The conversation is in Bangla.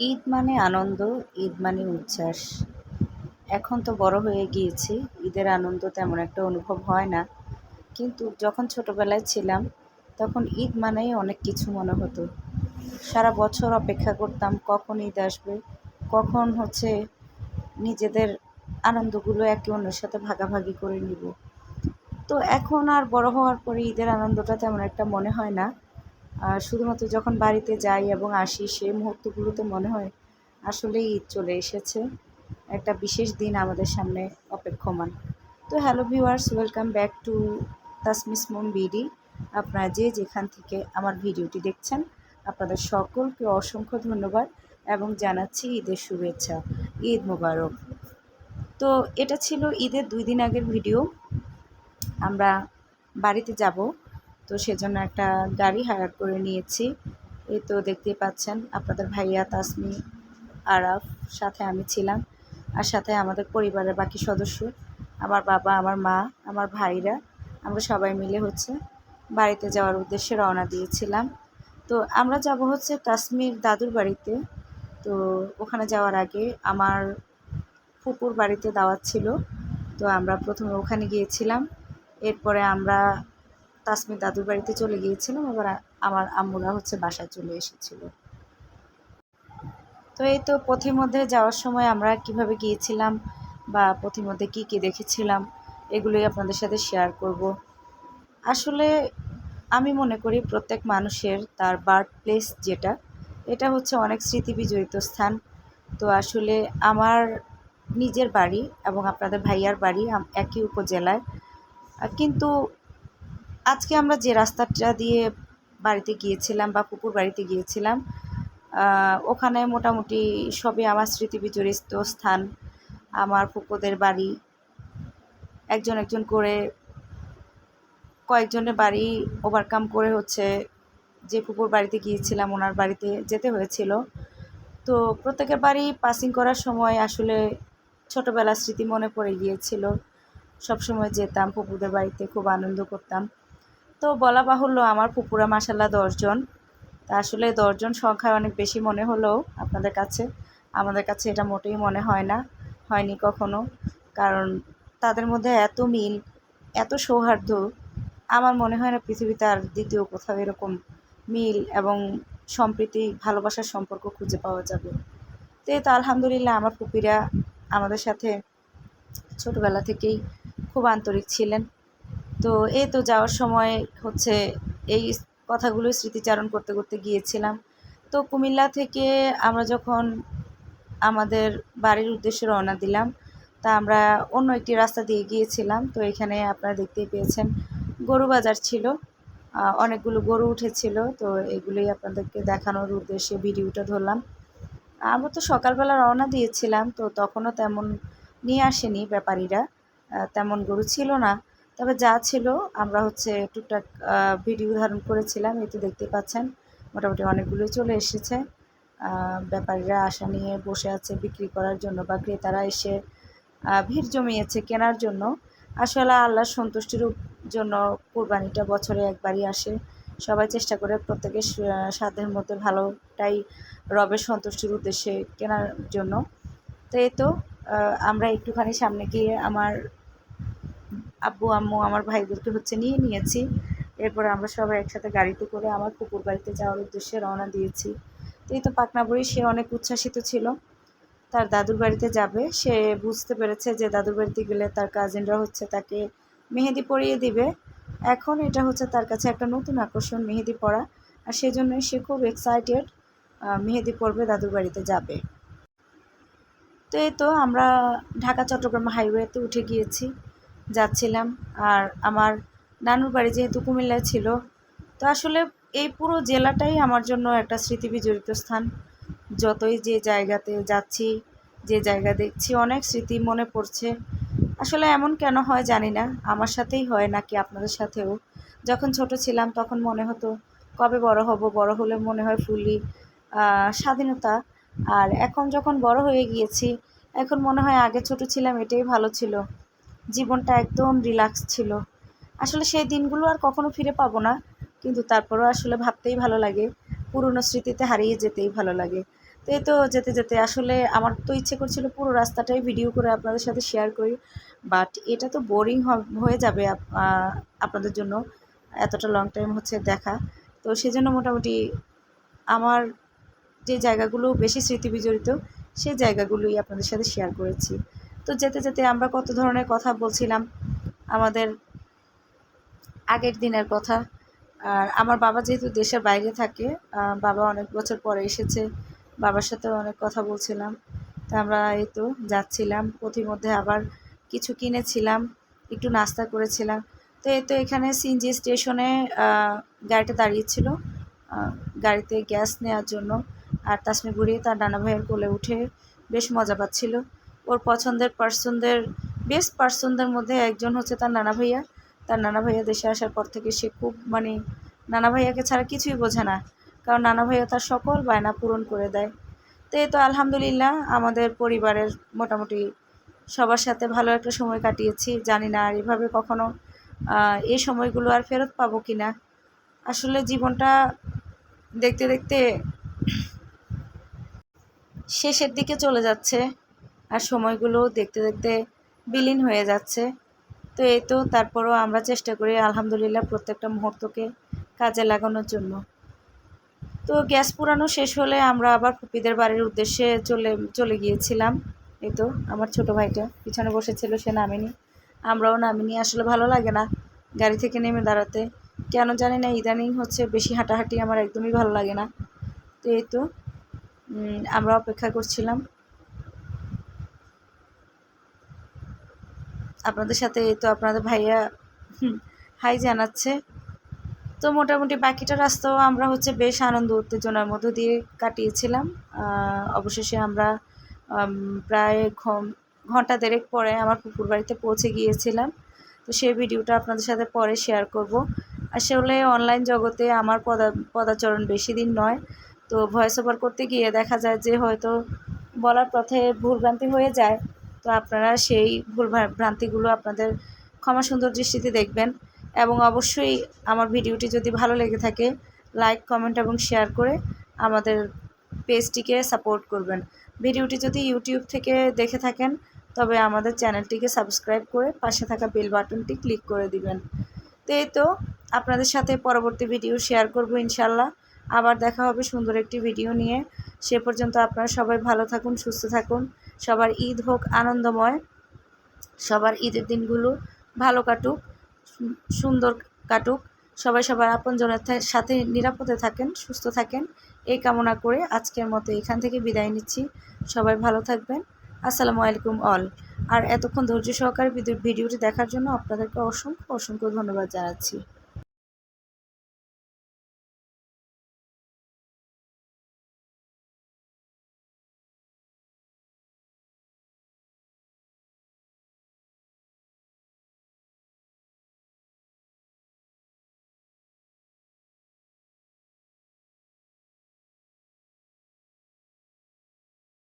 ঈদ মানে আনন্দ, ঈদ মানে উচ্ছ্বাস। এখন তো বড় হয়ে গিয়েছি, ঈদের আনন্দ তেমন একটা অনুভব হয় না। কিন্তু যখন ছোটবেলায় ছিলাম, তখন ঈদ মানেই অনেক কিছু মনে হতো। সারা বছর অপেক্ষা করতাম কখন ঈদ আসবে, কখন নিজেদের আনন্দগুলো একে অন্যের সাথে ভাগাভাগি করে নিব। তো এখন আর বড় হওয়ার পরে ঈদের আনন্দটা তেমন একটা মনে হয় না। শুধুমাত্র যখন বাড়িতে যাই এবং আসি সেই মুহূর্তগুলোতে মনে হয় আসলেই ঈদ চলে এসেছে। একটা বিশেষ দিন আমাদের সামনে অপেক্ষমান। তো hello viewers, welcome back to Tasmis mom BD. আপনারা যে যেখান থেকে আমার ভিডিওটি দেখছেন, আপনাদের সকলকে অসংখ্য ধন্যবাদ এবং জানাচ্ছি ঈদের শুভেচ্ছা। ঈদ মোবারক। তো এটা ছিল ঈদের 2 দিন আগের ভিডিও। আমরা বাড়িতে যাব, তো সেজন্য একটা গাড়ি হায়ার করে নিয়েছি। এই তো দেখতেই পাচ্ছেন আপনাদের ভাইয়া, তাসমি, আরাফ, সাথে আমি ছিলাম। আর সাথে আমাদের পরিবারের বাকি সদস্য, আমার বাবা, আমার মা, আমার ভাইরা, আমরা সবাই মিলে বাড়িতে যাওয়ার উদ্দেশ্যে রওনা দিয়েছিলাম। তো আমরা যাব তাসমির দাদুর বাড়িতে। তো ওখানে যাওয়ার আগে আমার ফুপুর বাড়িতে দাওয়াত ছিল। তো আমরা প্রথমে ওখানে গিয়েছিলাম। এরপরে আমরা তাসমির দাদুর বাড়িতে চলে গিয়েছিলাম। আবার আমার আম্মুরা বাসায় চলে এসেছিল। তো এই তো পথিমধ্যে যাওয়ার সময় আমরা কিভাবে গিয়েছিলাম বা পথিমধ্যে কী কী দেখেছিলাম, এগুলোই আপনাদের সাথে শেয়ার করব। আসলে আমি মনে করি প্রত্যেক মানুষের তার বার্থ প্লেস যেটা, এটা অনেক স্মৃতি বিজড়িত স্থান। তো আসলে আমার নিজের বাড়ি এবং আপনাদের ভাইয়ার বাড়ি একই উপজেলায়। কিন্তু আজকে আমরা যে রাস্তাটা দিয়ে বাড়িতে গিয়েছিলাম বা ফুপুর বাড়িতে গিয়েছিলাম, ওখানে মোটামুটি সবই আমার স্মৃতি বিজড়িত স্থান। আমার ফুপুদের বাড়ি একজন একজন করে কয়েকজনের বাড়ি ওভারকাম করে যে ফুপুর বাড়িতে গিয়েছিলাম ওনার বাড়িতে যেতে হয়েছিল। তো প্রত্যেকের বাড়ি পাসিং করার সময় আসলে ছোটোবেলার স্মৃতি মনে পড়ে গিয়েছিল। সবসময় যেতাম ফুপুদের বাড়িতে, খুব আনন্দ করতাম। তো বলা বাহুল্য আমার ফুপুরা মাশাল্লাহ 10 জন। তা আসলে 10 জন সংখ্যায় অনেক বেশি মনে হলেও আপনাদের কাছে, আমাদের কাছে এটা মোটেই মনে হয় না, হয়নি কখনো। কারণ তাদের মধ্যে এত মিল, এত সৌহার্দ্য, আমার মনে হয় না পৃথিবীতে আর দ্বিতীয় কোথাও এরকম মিল এবং সম্প্রীতি, ভালোবাসার সম্পর্ক খুঁজে পাওয়া যাবে। তো আলহামদুলিল্লাহ আমার ফুপিরা আমাদের সাথে ছোটোবেলা থেকেই খুব আন্তরিক ছিলেন। তো এই তো যাওয়ার সময় এই কথাগুলো স্মৃতিচারণ করতে করতে গিয়েছিলাম। তো কুমিল্লা থেকে আমরা যখন আমাদের বাড়ির উদ্দেশ্যে রওনা দিলাম, তা আমরা অন্য একটি রাস্তা দিয়ে গিয়েছিলাম। তো এখানে আপনারা দেখতেই পেয়েছেন গরু বাজার ছিল, অনেকগুলো গরু উঠেছিল। তো এগুলোই আপনাদেরকে দেখানোর উদ্দেশ্যে ভিডিওটা ধরলাম। আমরা তো সকালবেলা রওনা দিয়েছিলাম, তো তখনও তেমন নিয়ে আসেনি ব্যাপারীরা, তেমন গরু ছিল না। তবে যা ছিল আমরা টুকটাক ভিডিও ধারণ করেছিলাম। এই তো দেখতে পাচ্ছেন মোটামুটি অনেকগুলোই চলে এসেছে। ব্যাপারীরা আশা নিয়ে বসে আছে বিক্রি করার জন্য, বা ক্রেতারা এসে ভিড় জমিয়েছে কেনার জন্য। আসলে আল্লাহর সন্তুষ্টির জন্য কোরবানিটা বছরে একবারই আসে। সবাই চেষ্টা করে প্রত্যেকের সাধ্যের মধ্যে ভালোটাই রবের সন্তুষ্টির উদ্দেশ্যে কেনার জন্য। তো এই তো আমরা একটুখানি সামনে গিয়ে আমার আব্বু আম্মু আমার ভাইদেরকে নিয়ে নিয়েছি। এরপরে আমরা সবাই একসাথে গাড়িতে করে আমার ফুপুর বাড়িতে যাওয়ার উদ্দেশ্যে রওনা দিয়েছি। তো এই তো পাকনা বুড়ি, সে অনেক উচ্ছ্বাসিত ছিল তার দাদুর বাড়িতে যাবে। সে বুঝতে পেরেছে যে দাদুর বাড়িতে গেলে তার কাজিনরা তাকে মেহেদি পরিয়ে দিবে। এখন এটা তার কাছে একটা নতুন আকর্ষণ, মেহেদি পরা। আর সেজন্যই সে খুব এক্সাইটেড, মেহেদি পরবে, দাদুর বাড়িতে যাবে। তো এই তো আমরা ঢাকা চট্টগ্রাম হাইওয়েতে উঠে গিয়েছি, যাচ্ছিলাম। আর আমার নানুর বাড়ি যেহেতু কুমিল্লায় ছিল, তো আসলে এই পুরো জেলাটাই আমার জন্য একটা স্মৃতি বিজড়িত স্থান। যতই যে জায়গাতে যাচ্ছি, যে জায়গা দেখছি, অনেক স্মৃতি মনে পড়ছে। আসলে এমন কেন হয় জানি না, আমার সাথেই হয় নাকি আপনাদের সাথেও। যখন ছোট ছিলাম তখন মনে হতো কবে বড় হব, বড় হলে মনে হয় ফুলি স্বাধীনতা। আর এখন যখন বড় হয়ে গিয়েছি, এখন মনে হয় আগে ছোট ছিলাম এটাই ভালো ছিল, জীবনটা একদম রিল্যাক্স ছিল। আসলে সেই দিনগুলো আর কখনো ফিরে পাবো না, কিন্তু তারপরেও আসলে ভাবতেই ভালো লাগে, পুরনো স্মৃতিতে হারিয়ে যেতেই ভালো লাগে। তো এই তো যেতে যেতে আসলে আমার তো ইচ্ছে করছিল পুরো রাস্তাটাই ভিডিও করে আপনাদের সাথে শেয়ার করি, বাট এটা তো বোরিং হয়ে যাবে আপনাদের জন্য এতটা লং টাইম হচ্ছে দেখা। তো সেজন্য মোটামুটি আমার যে জায়গাগুলো বেশি স্মৃতি বিজড়িত সেই জায়গাগুলোই আপনাদের সাথে শেয়ার করেছি। তো যেতে যেতে আমরা কত ধরনের কথা বলছিলাম, আমাদের আগের দিনের কথা। আর আমার বাবা যেহেতু দেশের বাইরে থাকে, বাবা অনেক বছর পরে এসেছে, বাবার সাথেও অনেক কথা বলছিলাম। তো আমরা এই তো যাচ্ছিলাম, পথিমধ্যে আবার কিছু কিনেছিলাম, একটু নাস্তা করেছিলাম। তো এই তো এখানে সিএনজি স্টেশনে গাড়িটা দাঁড়িয়েছিল গাড়িতে গ্যাস নেওয়ার জন্য। আর তাসমি বুড়ি তার নানা ভাইয়ের কোলে উঠে বেশ মজা পাচ্ছিল। ওর পছন্দের বেস্ট পার্সনদের মধ্যে একজন হচ্ছে তার নানা ভাইয়া। তার নানা ভাইয়া দেশে আসার পর থেকে সে খুব মানে নানা ভাইয়াকে ছাড়া কিছুই বোঝে না, কারণ নানা ভাইয়া তার সকল বায়না পূরণ করে দেয়। তো এই তো আলহামদুলিল্লাহ আমাদের পরিবারের মোটামুটি সবার সাথে ভালো একটা সময় কাটিয়েছি। জানি না আর এভাবে কখনো এই সময়গুলো আর ফেরত পাবো কি না। আসলে জীবনটা দেখতে দেখতে শেষের দিকে চলে যাচ্ছে, আর সময়গুলো দেখতে দেখতে বিলীন হয়ে যাচ্ছে। তো এই তো তারপরও আমরা চেষ্টা করি আলহামদুলিল্লাহ প্রত্যেকটা মুহূর্তকে কাজে লাগানোর জন্য। তো গ্যাস পুরানো শেষ হলে আমরা আবার ফুপিদের বাড়ির উদ্দেশ্যে চলে গিয়েছিলাম। এই তো আমার ছোট ভাইটা পিছনে বসেছিল, সে নামেনি, আমরাও নামিনি। আসলে ভালো লাগে না গাড়ি থেকে নেমে দাঁড়াতে, কেন জানি না ইদানিং হচ্ছে বেশি হাঁটাহাঁটি আমার একদমই ভালো লাগে না। তো এই তো আমরা অপেক্ষা করছিলাম আপনাদের সাথে। এই তো আপনাদের ভাইয়া হাই জানাচ্ছে। তো মোটামুটি বাকিটা রাস্তাও আমরা হচ্ছে বেশ আনন্দ উত্তেজনার মধ্য দিয়ে কাটিয়েছিলাম। অবশেষে আমরা প্রায় ঘন্টা দেড়েক পরে আমার পুকুর বাড়িতে পৌঁছে গিয়েছিলাম। তো সেই ভিডিওটা আপনাদের সাথে পরে শেয়ার করব। আসলে অনলাইন জগতে আমার পদাচরণ বেশি দিন নয়, তো ভয়েস ওভার করতে গিয়ে দেখা যায় যে হয়তো বলার পথে ভুলভ্রান্তি হয়ে যায়। তো আপনারা সেই ভুলভ্রান্তিগুলো আপনাদের ক্ষমা সুন্দর দৃষ্টিতে দেখবেন, এবং অবশ্যই আমার ভিডিওটি যদি ভালো লেগে থাকে লাইক কমেন্ট এবং শেয়ার করে আমাদের পেজটিকে সাপোর্ট করবেন। ভিডিওটি যদি ইউটিউব থেকে দেখে থাকেন তবে আমাদের চ্যানেলটিকে সাবস্ক্রাইব করে পাশে থাকা বেল বাটনটি ক্লিক করে দিবেন। তো এই তো আপনাদের সাথে পরবর্তী ভিডিও শেয়ার করব ইনশাল্লাহ। আবার দেখা হবে সুন্দর একটি ভিডিও নিয়ে। সে পর্যন্ত আপনারা সবাই ভালো থাকুন, সুস্থ থাকুন। সবার ঈদ হোক আনন্দময়, সবার ঈদের দিনগুলো ভালো কাটুক, সুন্দর কাটুক। সবাই সবার আপনজনের সাথে নিরাপদে থাকেন, সুস্থ থাকেন, এই কামনা করে আজকের মতো এখান থেকে বিদায় নিচ্ছি। সবাই ভালো থাকবেন। আসসালামু আলাইকুম অল। আর এতক্ষণ ধৈর্য সহকারে ভিডিওটি দেখার জন্য আপনাদেরকে অসংখ্য অসংখ্য ধন্যবাদ জানাচ্ছি।